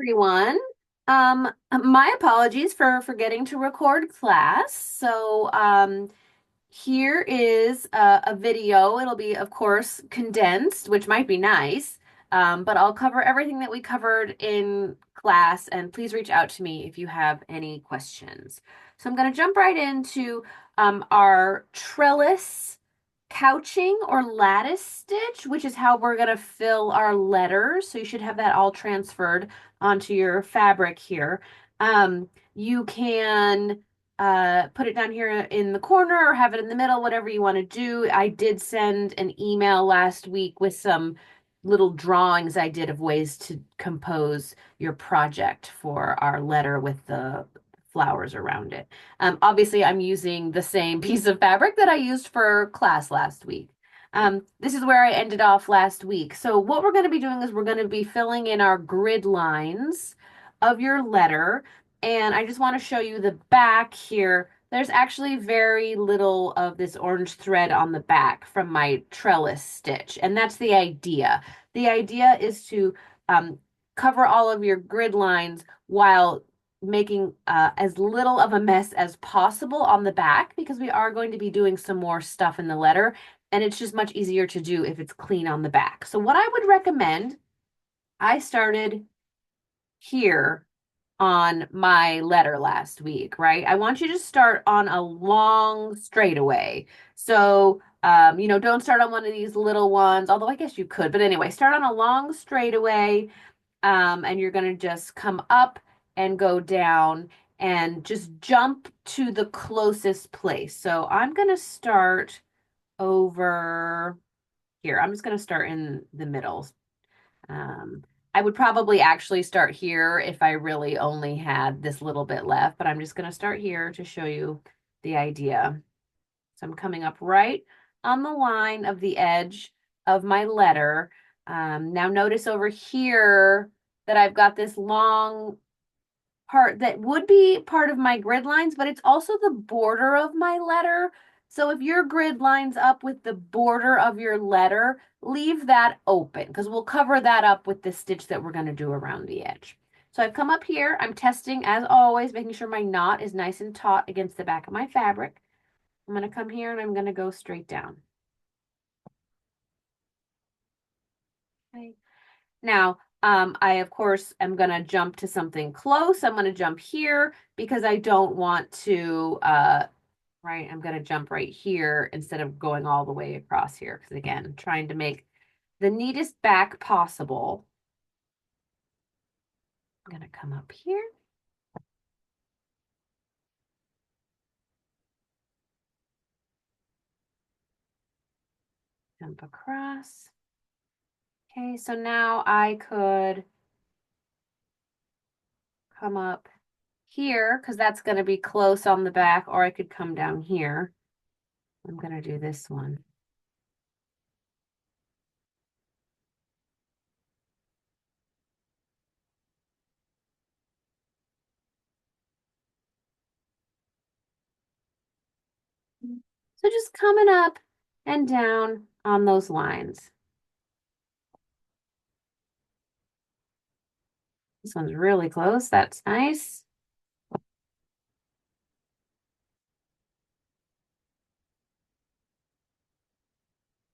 Everyone. My apologies for forgetting to record class. Here is a video. It'll be, of course, condensed, which might be nice. But I'll cover everything that we covered in class, and please reach out to me if you have any questions. So I'm going to jump right into our trellis couching or lattice stitch, which is how we're going to fill our letters. So you should have that all transferred onto your fabric here. You can put it down here in the corner or have it in the middle, whatever you want to do. I did send an email last week with some little drawings I did of ways to compose your project for our letter with the flowers around it. Obviously, I'm using the same piece of fabric that I used for class last week. This is where I ended off last week. So what we're going to be doing is we're going to be filling in our grid lines of your letter. And I just want to show you the back here. There's actually very little of this orange thread on the back from my trellis stitch. And that's the idea. The idea is to cover all of your grid lines while making as little of a mess as possible on the back because we are going to be doing some more stuff in the letter and it's just much easier to do if it's clean on the back. So what I would recommend, I started here on my letter last week, right? I want you to start on a long straightaway. So, don't start on one of these little ones, although I guess you could, but anyway, start on a long straightaway, and you're going to just come up and go down and just jump to the closest place. So I'm going to start over here. I'm just going to start in the middle. Um, I would probably actually start here if I really only had this little bit left, but I'm just going to start here to show you the idea. So I'm coming up right on the line of the edge of my letter. Now notice over here that I've got this long part that would be part of my grid lines, but it's also the border of my letter. So if your grid lines up with the border of your letter, leave that open because we'll cover that up with the stitch that we're going to do around the edge. So I've come up here, I'm testing as always, making sure my knot is nice and taut against the back of my fabric. I'm going to come here and I'm going to go straight down. Okay. Now, I, of course, am going to jump to something close. I'm going to jump here because I don't want to, right, I'm going to jump right here instead of going all the way across here. Because again, trying to make the neatest back possible. I'm going to come up here. Jump across. Okay, so now I could come up here because that's going to be close on the back, or I could come down here. I'm going to do this one. So just coming up and down on those lines. This one's really close. That's nice.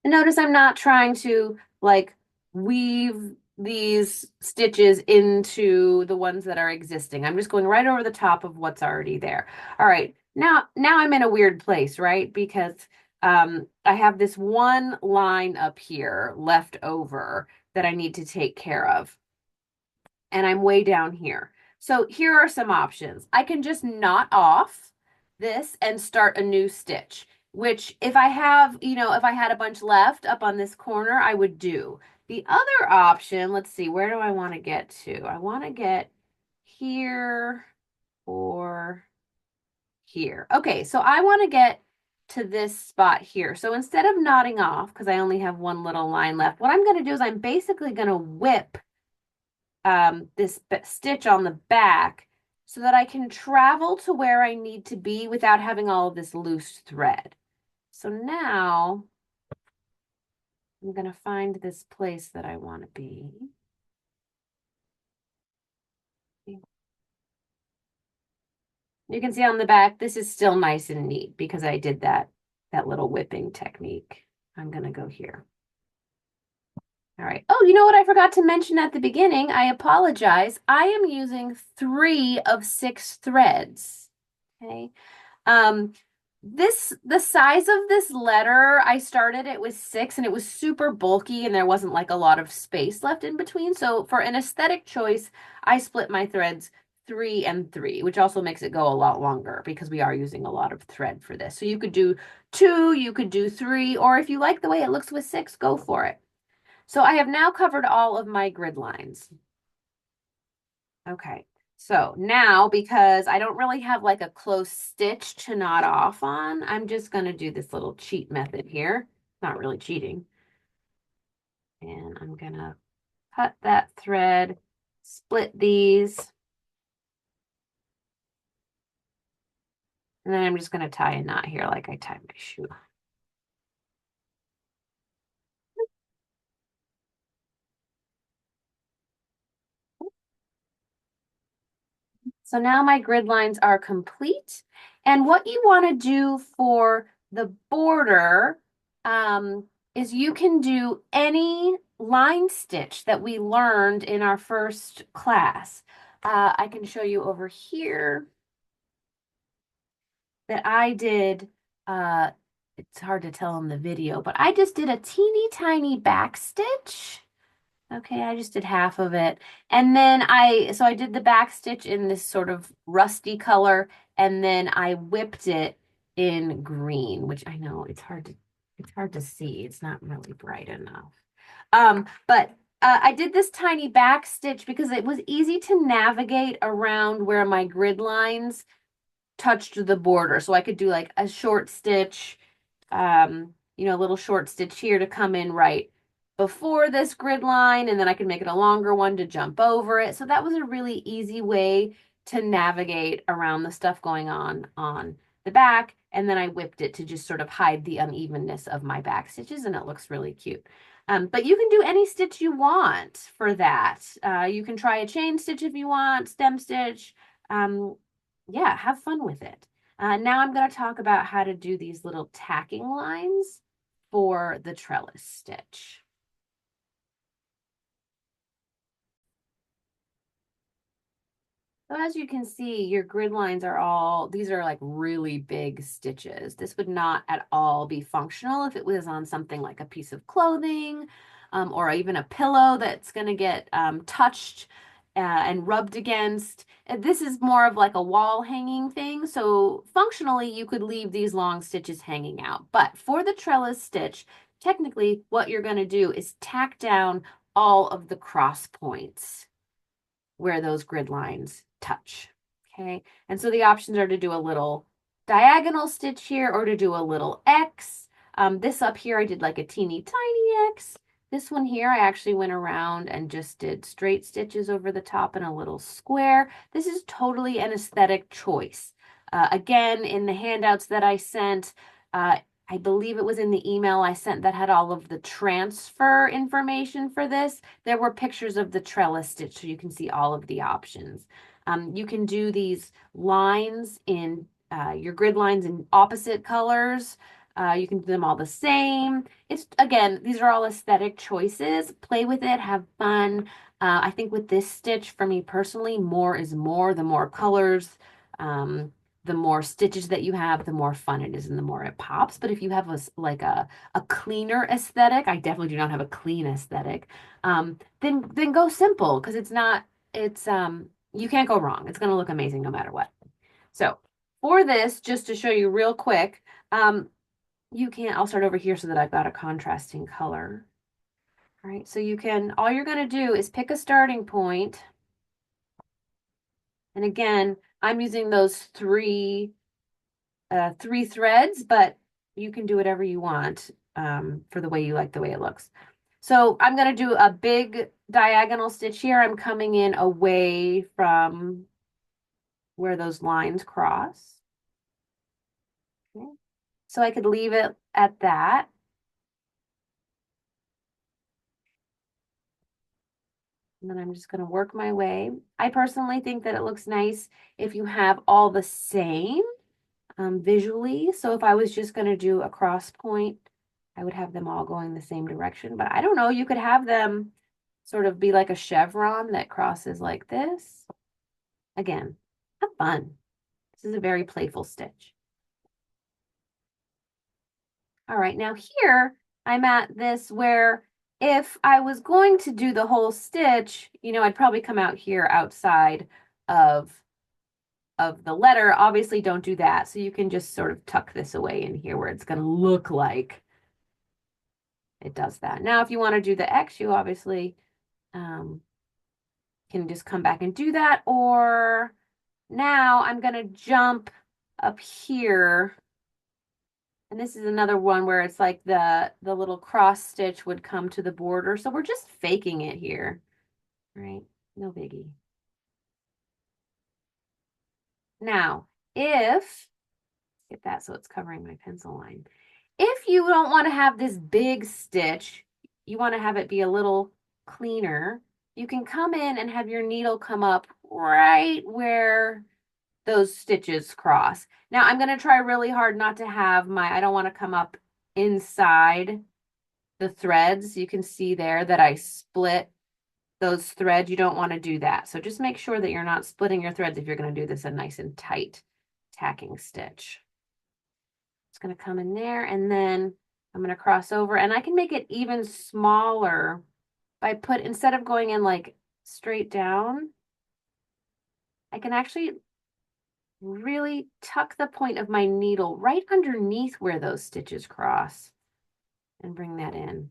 And notice I'm not trying to like weave these stitches into the ones that are existing. I'm just going right over the top of what's already there. All right, now I'm in a weird place, right? Because I have this one line up here left over that I need to take care of. And I'm way down here. So here are some options. I can just knot off this and start a new stitch, which if I have, if I had a bunch left up on this corner, I would do. The other option, let's see, where do I want to get to? I want to get here or here. Okay, so I want to get to this spot here. So instead of knotting off, because I only have one little line left, what I'm going to do is I'm basically going to whip this stitch on the back so that I can travel to where I need to be without having all of this loose thread. So now I'm going to find this place that I want to be. You can see on the back, this is still nice and neat because I did that little whipping technique. I'm gonna go here. All right. Oh, you know what I forgot to mention at the beginning? I apologize. I am using 3 of 6 threads. Okay. Um, the size of this letter, I started it with 6 and it was super bulky and there wasn't like a lot of space left in between. So for an aesthetic choice, I split my threads 3 and 3, which also makes it go a lot longer because we are using a lot of thread for this. So you could do 2, you could do 3, or if you like the way it looks with 6, go for it. So I have now covered all of my grid lines. Okay. So now, because I don't really have like a close stitch to knot off on, I'm just going to do this little cheat method here. Not really cheating. And I'm going to cut that thread, split these, and then I'm just going to tie a knot here like I tie my shoe. So now my grid lines are complete. And what you want to do for the border is you can do any line stitch that we learned in our first class. I can show you over here that I did, uh, it's hard to tell in the video, but I just did a teeny tiny back stitch. Okay, I just did half of it. And then so I did the back stitch in this sort of rusty color, and then I whipped it in green, which I know it's hard to see. It's not really bright enough. But I did this tiny back stitch because it was easy to navigate around where my grid lines touched the border. So I could do like a short stitch, a little short stitch here to come in right before this grid line, and then I could make it a longer one to jump over it. So that was a really easy way to navigate around the stuff going on the back. And then I whipped it to just sort of hide the unevenness of my back stitches, and it looks really cute. But you can do any stitch you want for that. You can try a chain stitch if you want, stem stitch. Um, yeah, have fun with it. Now I'm going to talk about how to do these little tacking lines for the trellis stitch. So as you can see, your grid lines these are like really big stitches. This would not at all be functional if it was on something like a piece of clothing, or even a pillow that's going to get touched and rubbed against. This is more of like a wall hanging thing. So functionally, you could leave these long stitches hanging out. But for the trellis stitch, technically what you're going to do is tack down all of the cross points where those grid lines touch. Okay, and so the options are to do a little diagonal stitch here or to do a little X. This up here, I did like a teeny tiny X. This one here, I actually went around and just did straight stitches over the top and a little square. This is totally an aesthetic choice. Again, in the handouts that I sent, I believe it was in the email I sent that had all of the transfer information for this. There were pictures of the trellis stitch so you can see all of the options. You can do these lines in your grid lines in opposite colors. You can do them all the same. It's again, these are all aesthetic choices. Play with it, have fun. I think with this stitch, for me personally, more is more. The more colors, the more stitches that you have, the more fun it is and the more it pops. But if you have a cleaner aesthetic, I definitely do not have a clean aesthetic, then go simple because you can't go wrong. It's gonna look amazing no matter what. So for this, just to show you real quick, I'll start over here so that I've got a contrasting color. All right, so all you're gonna do is pick a starting point. And again, I'm using those three threads, but you can do whatever you want for the way you like the way it looks. So I'm going to do a big diagonal stitch here. I'm coming in away from where those lines cross. Okay. So I could leave it at that. And then I'm just going to work my way. I personally think that it looks nice if you have all the same visually. So if I was just going to do a cross point, I would have them all going the same direction. But I don't know, you could have them sort of be like a chevron that crosses like this. Again, have fun. This is a very playful stitch. All right, now here I'm at this where if I was going to do the whole stitch, I'd probably come out here outside of the letter. Obviously, don't do that. So you can just sort of tuck this away in here where it's going to look like it does that. Now, if you want to do the X, you obviously can just come back and do that. Or now I'm going to jump up here. And this is another one where it's like the little cross stitch would come to the border. So we're just faking it here, right? No biggie. Now, get that so it's covering my pencil line. If you don't want to have this big stitch, you want to have it be a little cleaner, you can come in and have your needle come up right where those stitches cross. Now I'm going to try really hard not to have I don't want to come up inside the threads. You can see there that I split those threads. You don't want to do that. So just make sure that you're not splitting your threads if you're going to do this a nice and tight tacking stitch. It's going to come in there and then I'm going to cross over and I can make it even smaller by instead of going in like straight down, I can actually really tuck the point of my needle right underneath where those stitches cross and bring that in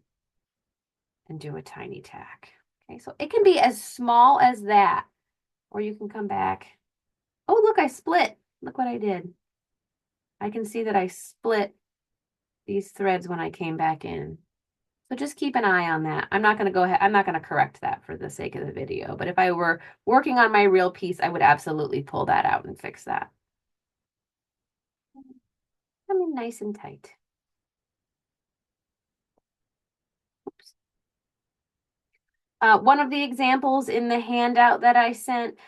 and do a tiny tack. Okay, so it can be as small as that, or you can come back. Oh, look, I split. Look what I did. I can see that I split these threads when I came back in. So just keep an eye on that. I'm not going to go ahead. I'm not going to correct that for the sake of the video, but if I were working on my real piece, I would absolutely pull that out and fix that. I mean, nice and tight. Oops. One of the examples in the handout that I sent,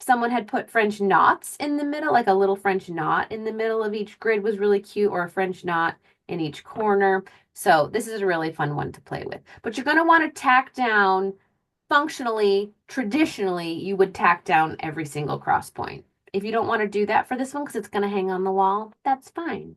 someone had put French knots in the middle, like a little French knot in the middle of each grid was really cute, or a French knot in each corner. So this is a really fun one to play with. But you're going to want to tack down functionally, traditionally, you would tack down every single cross point. If you don't want to do that for this one because it's going to hang on the wall, that's fine.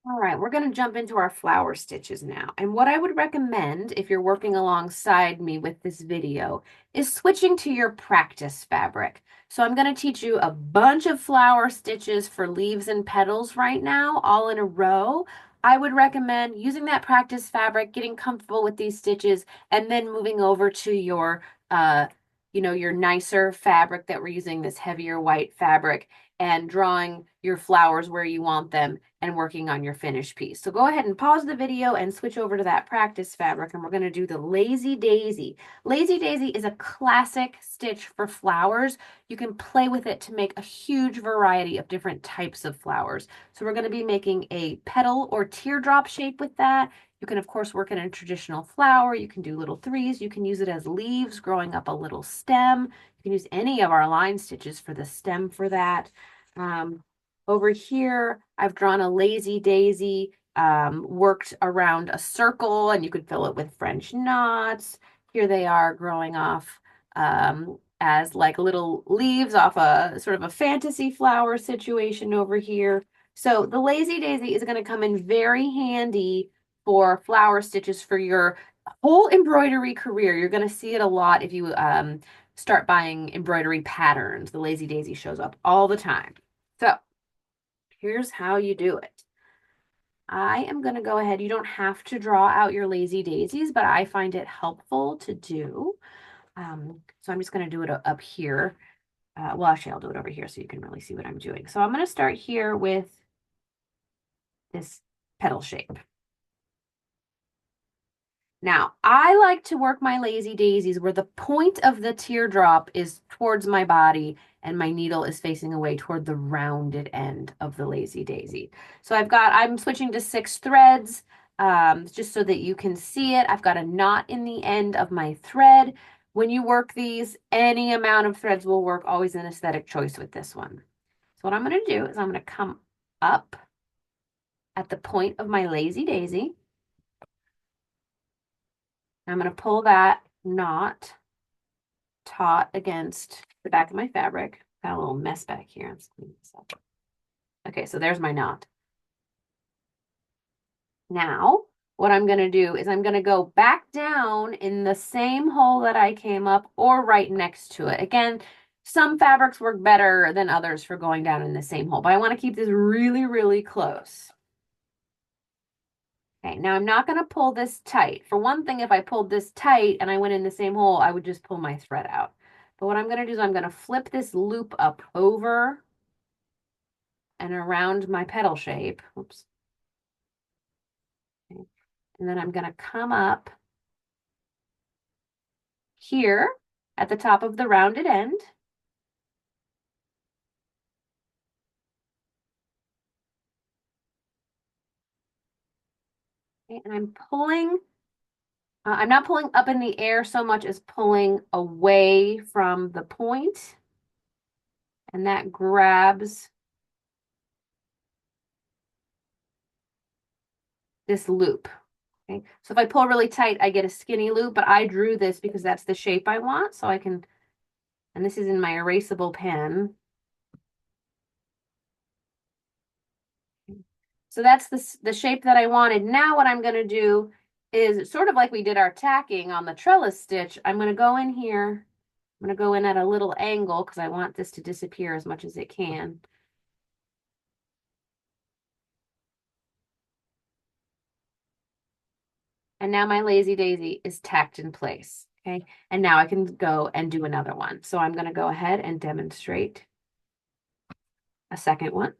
All right, we're going to jump into our flower stitches now. And what I would recommend if you're working alongside me with this video is switching to your practice fabric. So I'm going to teach you a bunch of flower stitches for leaves and petals right now, all in a row. I would recommend using that practice fabric, getting comfortable with these stitches, and then moving over to your, your nicer fabric that we're using, this heavier white fabric, and drawing your flowers where you want them and working on your finished piece. So go ahead and pause the video and switch over to that practice fabric, and we're going to do the Lazy Daisy. Lazy Daisy is a classic stitch for flowers. You can play with it to make a huge variety of different types of flowers. So we're going to be making a petal or teardrop shape with that. You can, of course, work in a traditional flower. You can do little threes. You can use it as leaves growing up a little stem. You can use any of our line stitches for the stem for that. Over here, I've drawn a lazy daisy, worked around a circle, and you could fill it with French knots. Here they are growing off as like little leaves off a sort of a fantasy flower situation over here. So the lazy daisy is going to come in very handy for flower stitches for your whole embroidery career. You're going to see it a lot if you start buying embroidery patterns. The lazy daisy shows up all the time. So here's how you do it. I am going to go ahead. You don't have to draw out your lazy daisies, but I find it helpful to do. So I'm just going to do it up here. Well, actually, I'll do it over here so you can really see what I'm doing. So I'm going to start here with this petal shape. Now, I like to work my lazy daisies where the point of the teardrop is towards my body and my needle is facing away toward the rounded end of the lazy daisy. So I'm switching to 6 threads. just so that you can see it. I've got a knot in the end of my thread. When you work these, any amount of threads will work, always an aesthetic choice with this one. So what I'm going to do is I'm going to come up at the point of my lazy daisy. I'm going to pull that knot taut against the back of my fabric. Got a little mess back here. Let's clean this up. Okay, so there's my knot. Now, what I'm going to do is I'm going to go back down in the same hole that I came up or right next to it. Again, some fabrics work better than others for going down in the same hole, but I want to keep this really, really close. Okay, now I'm not going to pull this tight. For one thing, if I pulled this tight and I went in the same hole, I would just pull my thread out. But what I'm going to do is I'm going to flip this loop up over and around my petal shape. Oops. Okay. And then I'm going to come up here at the top of the rounded end. Okay, and I'm pulling, I'm not pulling up in the air so much as pulling away from the point, and that grabs this loop. Okay, so if I pull really tight, I get a skinny loop, but I drew this because that's the shape I want, so I can, and this is in my erasable pen. So that's the shape that I wanted. Now what I'm going to do is sort of like we did our tacking on the trellis stitch. I'm going to go in here. I'm going to go in at a little angle because I want this to disappear as much as it can. And now my lazy daisy is tacked in place. Okay. And now I can go and do another one. So I'm going to go ahead and demonstrate a second one.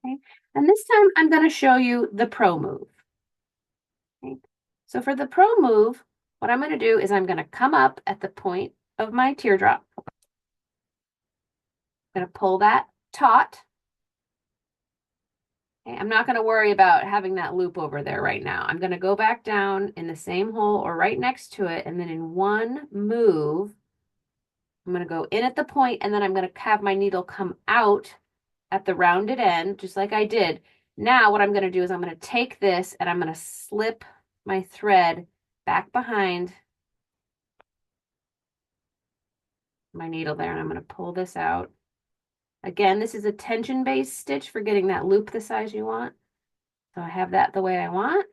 Okay. And this time I'm going to show you the pro move. Okay. So for the pro move, what I'm going to do is I'm going to come up at the point of my teardrop. I'm going to pull that taut. Okay. I'm not going to worry about having that loop over there right now. I'm going to go back down in the same hole or right next to it. And then in one move, I'm going to go in at the point and then I'm going to have my needle come out at the rounded end, just like I did. Now what I'm going to do is I'm going to take this and I'm going to slip my thread back behind my needle there, and I'm going to pull this out. Again, this is a tension-based stitch for getting that loop the size you want. So I have that the way I want.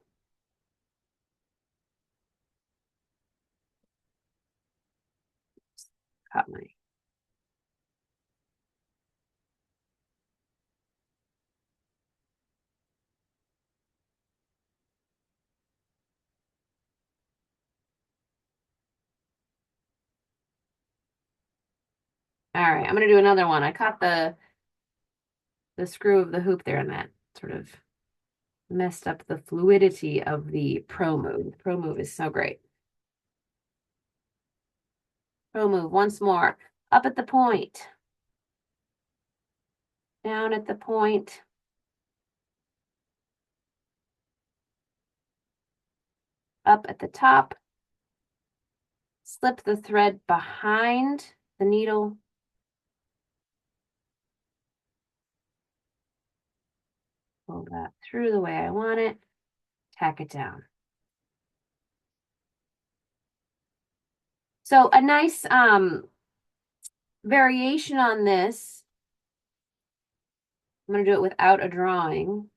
Cut my All right, I'm going to do another one. I caught the screw of the hoop there, and that sort of messed up the fluidity of the pro move. The pro move is so great. Pro move once more. Up at the point. Down at the point. Up at the top. Slip the thread behind the needle. Pull that through the way I want it. Tack it down. So a nice variation on this. I'm going to do it without a drawing.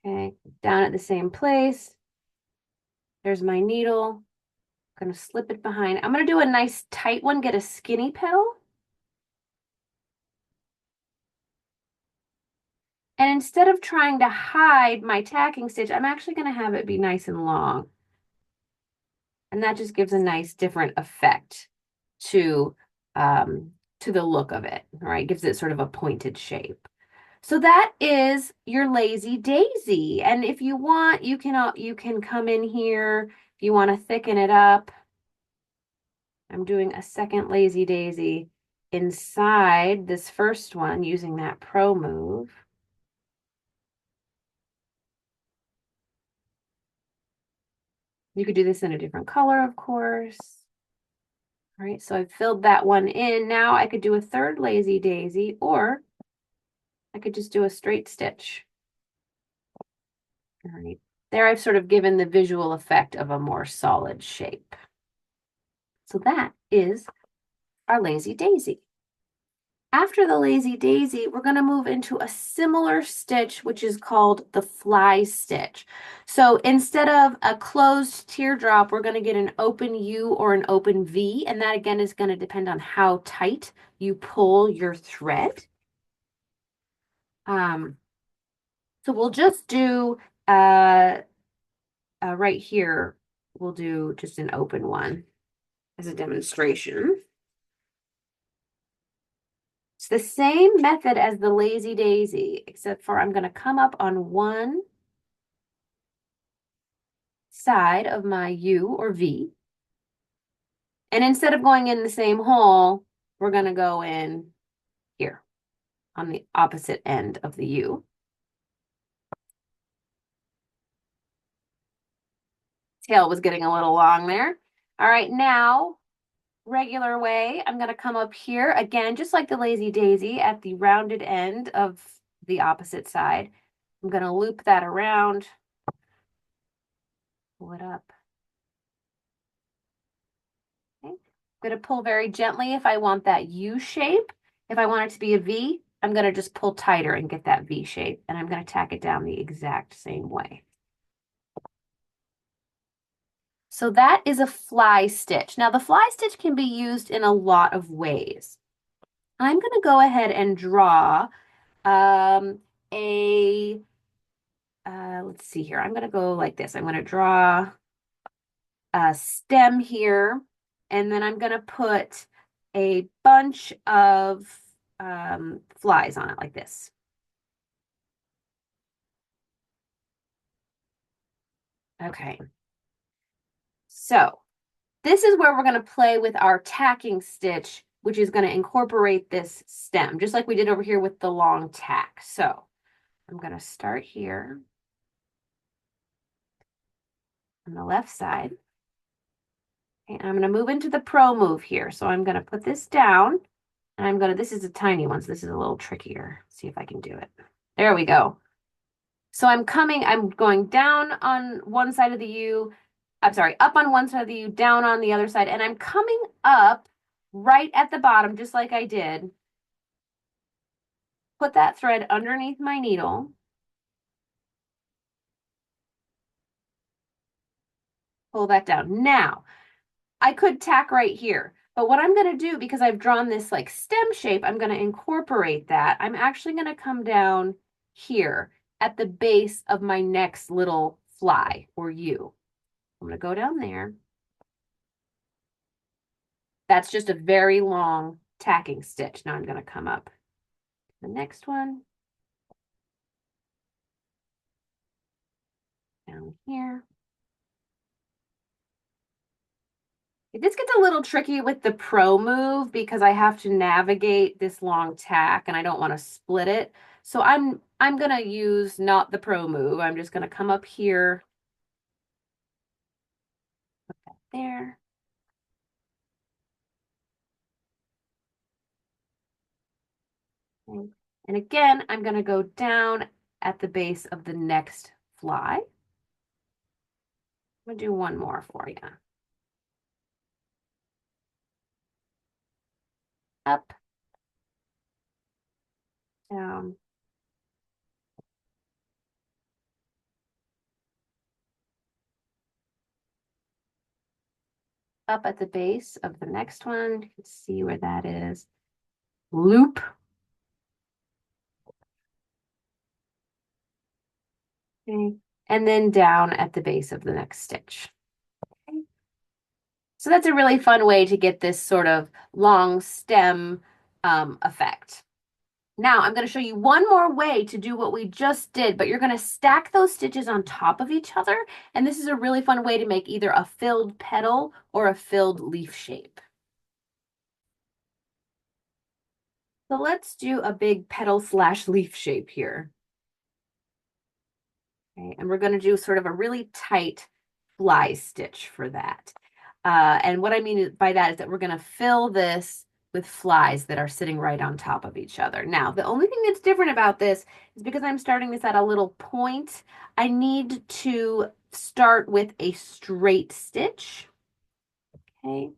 Okay, down at the same place. There's my needle. I'm going to slip it behind. I'm going to do a nice tight one, get a skinny petal. And instead of trying to hide my tacking stitch, I'm actually going to have it be nice and long. And that just gives a nice different effect to the look of it, right? Gives it sort of a pointed shape. So that is your lazy daisy. And if you want, you can come in here if you want to thicken it up. I'm doing a second lazy daisy inside this first one using that pro move. You could do this in a different color, of course. All right, so I've filled that one in. Now I could do a third lazy daisy, or I could just do a straight stitch. All right, there I've sort of given the visual effect of a more solid shape. So that is our lazy daisy. After the lazy daisy, we're going to move into a similar stitch, which is called the fly stitch. So instead of a closed teardrop, we're going to get an open U or an open V, and that again is going to depend on how tight you pull your thread. So we'll just do right here, we'll do just an open one as a demonstration. It's the same method as the lazy daisy, except for I'm going to come up on one side of my U or V. And instead of going in the same hole, we're going to go in here on the opposite end of the U. Tail was getting a little long there. All right, now, regular way, I'm going to come up here again, just like the lazy daisy at the rounded end of the opposite side. I'm going to loop that around, pull it up. Okay. I'm going to pull very gently if I want that U shape. If I want it to be a V, I'm going to just pull tighter and get that V shape. And I'm going to tack it down the exact same way. So that is a fly stitch. Now the fly stitch can be used in a lot of ways. I'm going to go ahead and draw let's see here. I'm going to go like this. I'm going to draw a stem here, and then I'm going to put a bunch of flies on it like this. Okay. So this is where we're going to play with our tacking stitch, which is going to incorporate this stem, just like we did over here with the long tack. So I'm going to start here on the left side. And I'm going to move into the pro move here. So I'm going to put this down, and I'm going to, this is a tiny one, so this is a little trickier. Let's see if I can do it. There we go. So I'm going down on one side of the U, I'm sorry, up on one side of the U, down on the other side, and I'm coming up right at the bottom, just like I did. Put that thread underneath my needle. Pull that down. Now, I could tack right here, but what I'm going to do, because I've drawn this like stem shape, I'm going to incorporate that. I'm actually going to come down here at the base of my next little fly or U. I'm going to go down there. That's just a very long tacking stitch. Now I'm going to come up the next one. Down here. This gets a little tricky with the pro move because I have to navigate this long tack and I don't want to split it. So I'm going to use not the pro move. I'm just going to come up here, put that there. Okay. And again, I'm going to go down at the base of the next fly. I'm going to do one more for you. Up, down, up at the base of the next one. You can see where that is. Loop. Okay. And then down at the base of the next stitch. Okay. So that's a really fun way to get this sort of long stem effect. Now I'm going to show you one more way to do what we just did, but you're going to stack those stitches on top of each other. And this is a really fun way to make either a filled petal or a filled leaf shape. So let's do a big petal slash leaf shape here. Okay, and we're going to do sort of a really tight fly stitch for that. And what I mean by that is that we're going to fill this with flies that are sitting right on top of each other. Now, the only thing that's different about this is because I'm starting this at a little point, I need to start with a straight stitch. Okay.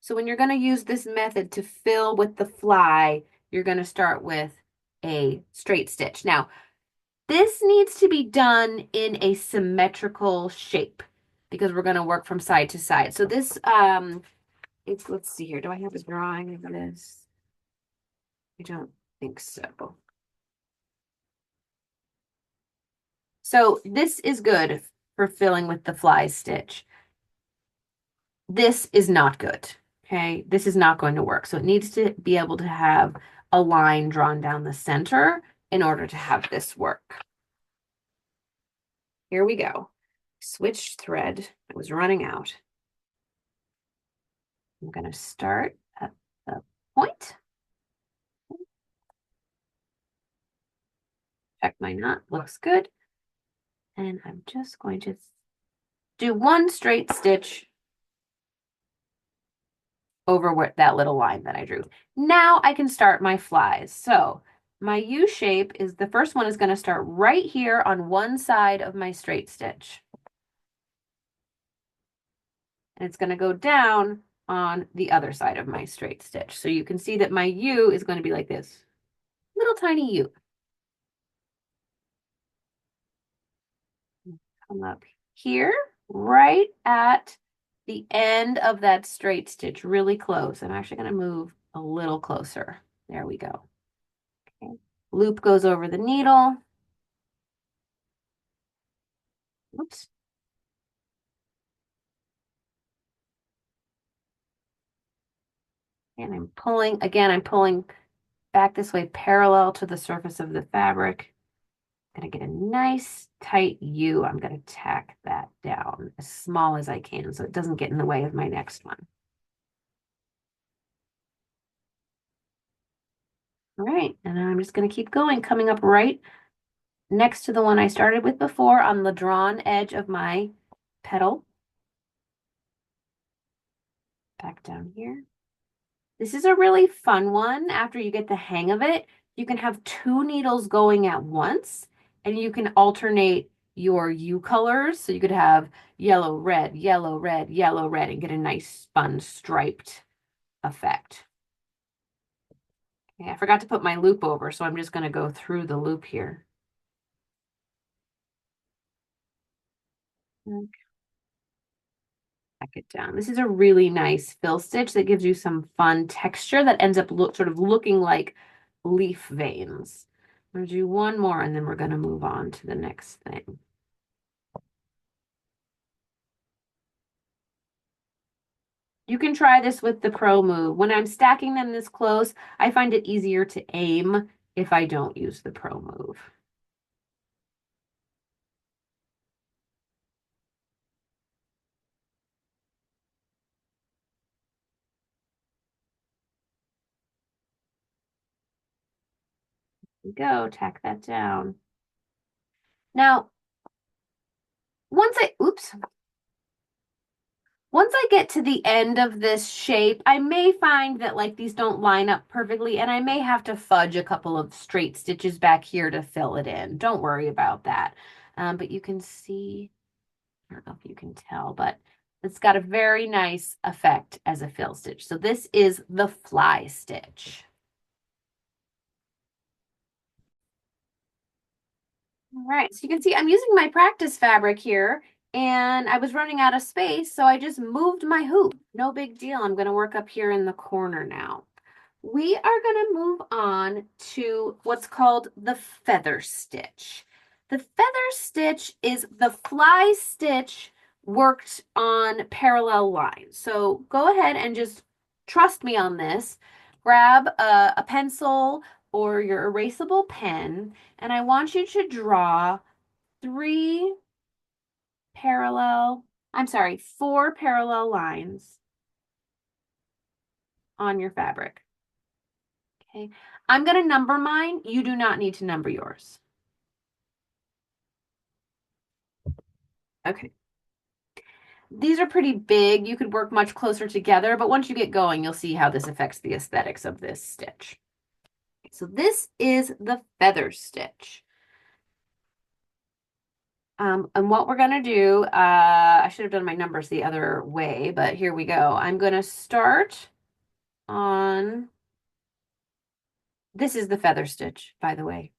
So when you're going to use this method to fill with the fly, you're going to start with a straight stitch. Now, this needs to be done in a symmetrical shape because we're going to work from side to side. So this, let's see here. Do I have a drawing of this? I don't think so. So this is good for filling with the fly stitch. This is not good. Okay, this is not going to work. So it needs to be able to have a line drawn down the center in order to have this work. Here we go. Switch thread. I was running out. I'm going to start at the point. Check my knot. Looks good. And I'm just going to do one straight stitch over that little line that I drew. Now I can start my flies. So my U shape is the first one is going to start right here on one side of my straight stitch. And it's going to go down on the other side of my straight stitch. So you can see that my U is going to be like this, little tiny U. Come up here, right at the end of that straight stitch, really close. I'm actually going to move a little closer. There we go. Okay. Loop goes over the needle. Oops. And I'm pulling, again, I'm pulling back this way parallel to the surface of the fabric. I'm going to get a nice tight U. I'm going to tack that down as small as I can so it doesn't get in the way of my next one. All right, and I'm just going to keep going, coming up right next to the one I started with before on the drawn edge of my petal. Back down here. This is a really fun one. After you get the hang of it, you can have two needles going at once and you can alternate your U colors. So you could have yellow, red, yellow, red, yellow, red, and get a nice spun striped effect. Okay, I forgot to put my loop over, so I'm just going to go through the loop here. Okay. Back it down. This is a really nice fill stitch that gives you some fun texture that ends up sort of looking like leaf veins. I'm going to do one more and then we're going to move on to the next thing. You can try this with the pro move. When I'm stacking them this close, I find it easier to aim if I don't use the pro move. There we go, tack that down. Now, once I get to the end of this shape, I may find that like these don't line up perfectly and I may have to fudge a couple of straight stitches back here to fill it in. Don't worry about that. But you can see, I don't know if you can tell, but it's got a very nice effect as a fill stitch. So this is the fly stitch. All right, so you can see I'm using my practice fabric here and I was running out of space, so I just moved my hoop. No big deal. I'm going to work up here in the corner now. We are going to move on to what's called the feather stitch. The feather stitch is the fly stitch worked on parallel lines. So go ahead and just trust me on this. Grab a pencil or your erasable pen, and I want you to draw four parallel lines on your fabric. Okay, I'm going to number mine. You do not need to number yours. Okay. These are pretty big. You could work much closer together, but once you get going, you'll see how this affects the aesthetics of this stitch. So this is the feather stitch. And what we're going to do, I should have done my numbers the other way, but here we go. I'm going to start on, this is the feather stitch, by the way.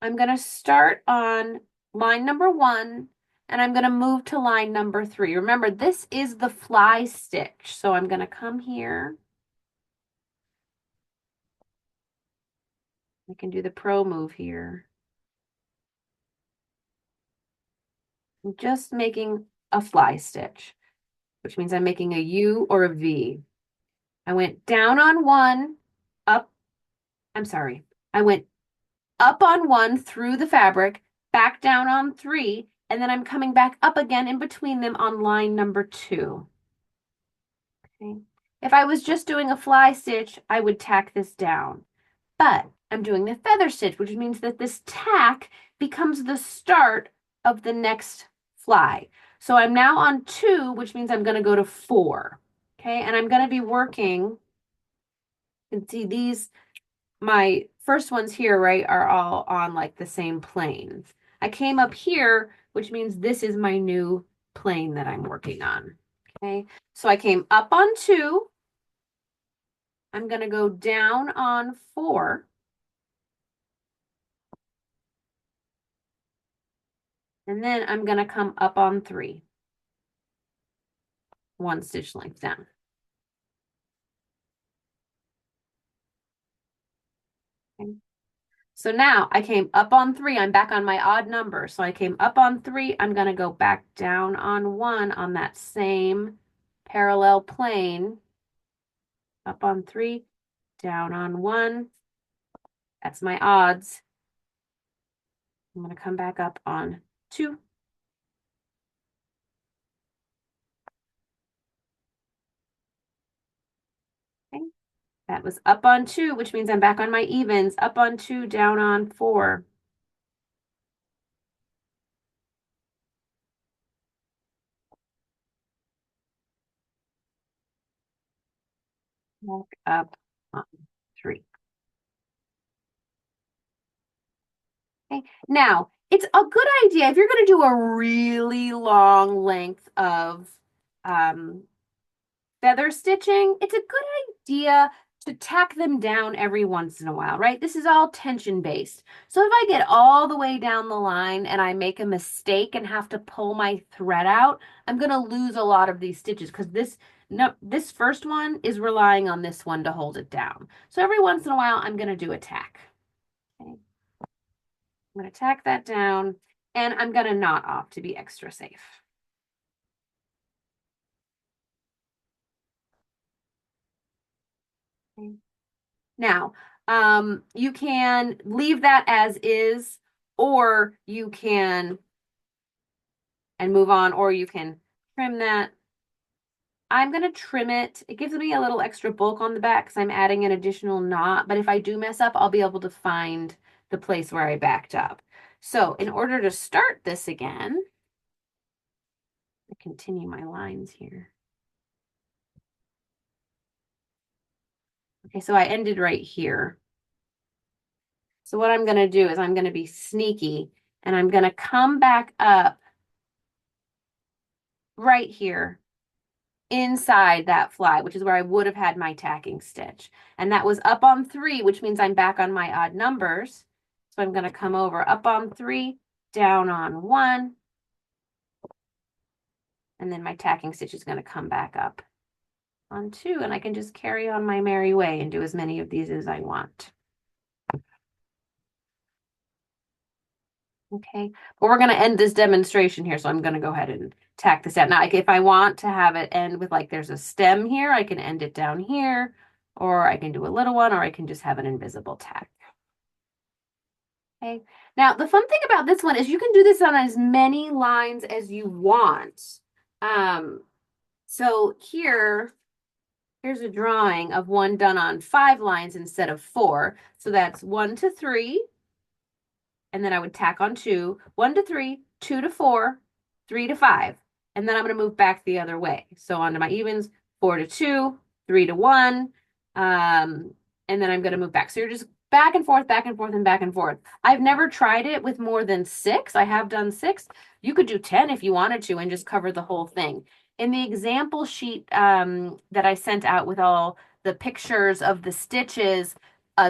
I'm going to start on line number 1, and I'm going to move to line number 3. Remember, this is the fly stitch. So I'm going to come here. I can do the pro move here. I'm just making a fly stitch, which means I'm making a U or a V. I went down on 1, up, I'm sorry. I went up on 1 through the fabric, back down on 3, and then I'm coming back up again in between them on line number 2. Okay. If I was just doing a fly stitch, I would tack this down. But I'm doing the feather stitch, which means that this tack becomes the start of the next fly. So I'm now on 2, which means I'm going to go to 4. Okay, and I'm going to be working, you can see these, my first ones here, right, are all on like the same plane. I came up here, which means this is my new plane that I'm working on. Okay, so I came up on 2. I'm going to go down on 4. And then I'm going to come up on 3. 1 stitch length down. Okay. So now I came up on 3. I'm back on my odd number. So I came up on 3. I'm going to go back down on 1 on that same parallel plane. Up on 3, down on 1. That's my odds. I'm going to come back up on 2. Okay. That was up on 2, which means I'm back on my evens. Up on 2, down on 4. Back up on 3. Okay. Now, it's a good idea if you're going to do a really long length of um, feather stitching, it's a good idea to tack them down every once in a while, right? This is all tension based. So if I get all the way down the line and I make a mistake and have to pull my thread out, I'm going to lose a lot of these stitches because this first one is relying on this one to hold it down. So every once in a while, I'm going to do a tack. Okay. I'm going to tack that down, and I'm going to knot off to be extra safe. Okay. Now, you can leave that as is, or you can and move on, or you can trim that. I'm going to trim it. It gives me a little extra bulk on the back because I'm adding an additional knot, but if I do mess up, I'll be able to find the place where I backed up. So in order to start this again, I continue my lines here. Okay, so I ended right here. So what I'm going to do is I'm going to be sneaky and I'm going to come back up right here inside that fly, which is where I would have had my tacking stitch. And that was up on 3, which means I'm back on my odd numbers. So I'm going to come over up on 3, down on 1, and then my tacking stitch is going to come back up on 2, and I can just carry on my merry way and do as many of these as I want. Okay, but we're going to end this demonstration here, so I'm going to go ahead and tack this down. Now, like, if I want to have it end with like there's a stem here, I can end it down here, or I can do a little one, or I can just have an invisible tack. Okay, now the fun thing about this one is you can do this on as many lines as you want. So here, Here's a drawing of one done on 5 lines instead of 4. So that's 1 to 3, and then I would tack on 2, 1 to 3, 2 to 4, 3 to 5. And then I'm going to move back the other way. So onto my evens, 4 to 2, 3 to 1. And then I'm going to move back. So you're just back and forth, back and forth, and back and forth. I've never tried it with more than 6. I have done 6. You could do 10 if you wanted to and just cover the whole thing. In the example sheet that I sent out with all the pictures of the stitches,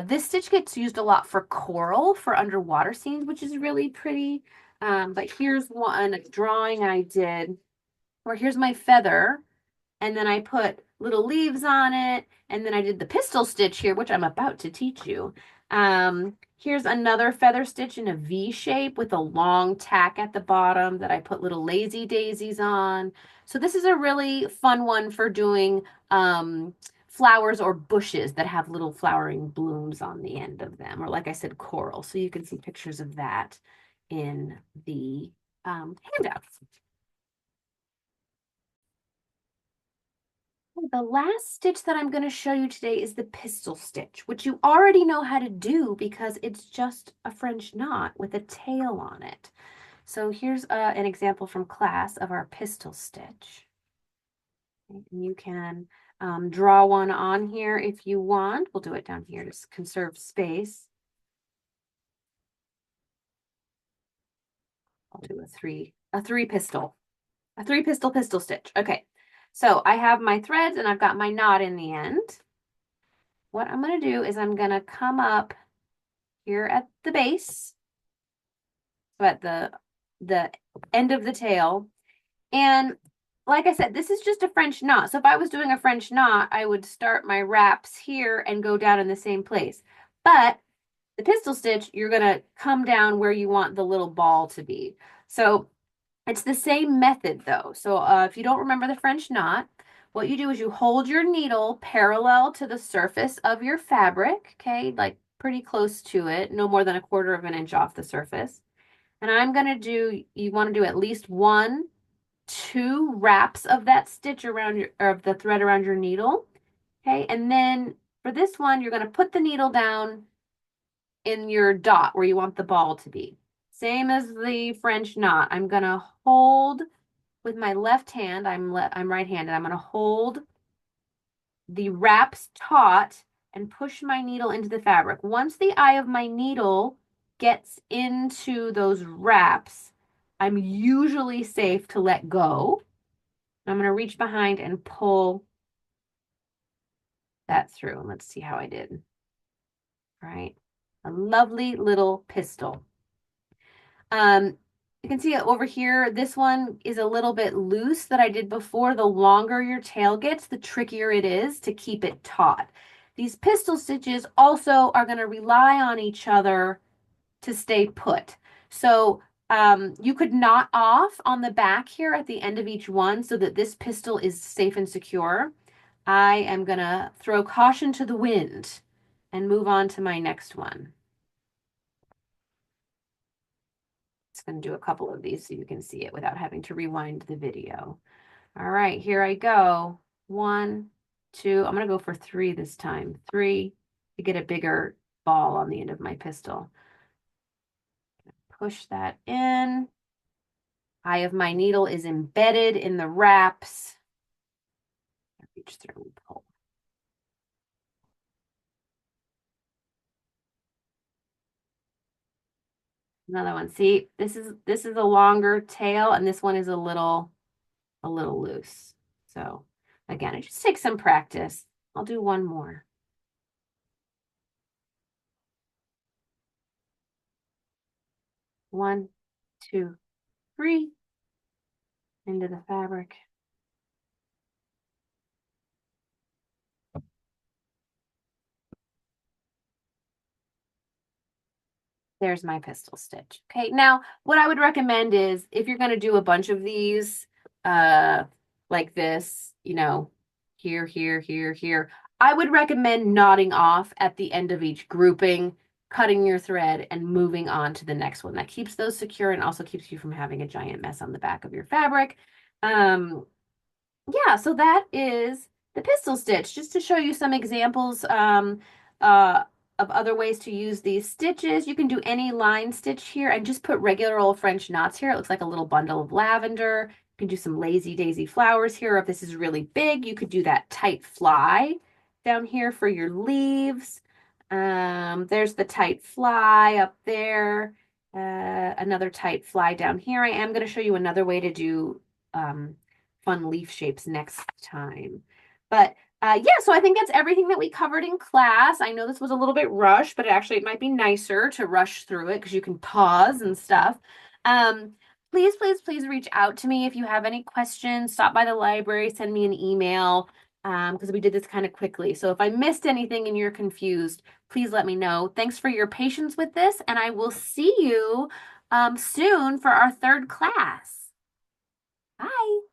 this stitch gets used a lot for coral, for underwater scenes, which is really pretty. But here's one drawing I did, where here's my feather, and then I put little leaves on it, and then I did the pistil stitch here, which I'm about to teach you. Here's another feather stitch in a V shape with a long tack at the bottom that I put little lazy daisies on. So this is a really fun one for doing flowers or bushes that have little flowering blooms on the end of them, or like I said, coral. So you can see pictures of that in the handouts. The last stitch that I'm going to show you today is the pistil stitch, which you already know how to do because it's just a French knot with a tail on it. So here's an example from class of our pistil stitch. And you can draw one on here if you want. We'll do it down here to conserve space. I'll do a three pistil pistil stitch. Okay, so I have my threads and I've got my knot in the end. What I'm going to do is I'm going to come up here at the base, so at the end of the tail. And like I said, this is just a French knot. So if I was doing a French knot, I would start my wraps here and go down in the same place. But the pistil stitch, you're going to come down where you want the little ball to be. So it's the same method though. So if you don't remember the French knot, what you do is you hold your needle parallel to the surface of your fabric, okay, like pretty close to it, no more than 1/4 of an inch off the surface. And I'm going to do, you want to do at least 1, 2 wraps of that stitch around your, or of the thread around your needle, okay? And then for this one, you're going to put the needle down in your dot where you want the ball to be. Same as the French knot. I'm going to hold with my left hand, I'm right-handed. I'm going to hold the wraps taut and push my needle into the fabric. Once the eye of my needle gets into those wraps, I'm usually safe to let go. I'm going to reach behind and pull that through. And let's see how I did. All right. A lovely little pistil. You can see it over here. This one is a little bit loose that I did before. The longer your tail gets, the trickier it is to keep it taut. These pistil stitches also are going to rely on each other to stay put. So you could knot off on the back here at the end of each one so that this pistil is safe and secure. I am going to throw caution to the wind and move on to my next one. Just going to do a couple of these so you can see it without having to rewind the video. All right, here I go. 1, 2, I'm going to go for 3 this time. 3 to get a bigger ball on the end of my pistil. Push that in. Eye of my needle is embedded in the wraps. Reach through and pull. Another one. See, this is a longer tail, and this one is a little loose. So again, it just takes some practice. I'll do one more. One, 2, 3 into the fabric. There's my pistil stitch. Okay, now what I would recommend is if you're going to do a bunch of these like this, you know, here, here, here, here, I would recommend knotting off at the end of each grouping, cutting your thread and moving on to the next one. That keeps those secure and also keeps you from having a giant mess on the back of your fabric. Yeah, so that is the pistol stitch, just to show you some examples uh, of other ways to use these stitches. You can do any line stitch here and just put regular old French knots here. It looks like a little bundle of lavender. You can do some lazy daisy flowers here. If this is really big, you could do that tight fly down here for your leaves. There's the tight fly up there. Another tight fly down here. I am going to show you another way to do um, fun leaf shapes next time. But yeah, so I think that's everything that we covered in class. I know this was a little bit rushed, but actually it might be nicer to rush through it because you can pause and stuff. Um, please, please, please reach out to me if you have any questions. Stop by the library, send me an email because we did this kind of quickly. So if I missed anything and you're confused, please let me know. Thanks for your patience with this, and I will see you soon for our third class. Bye.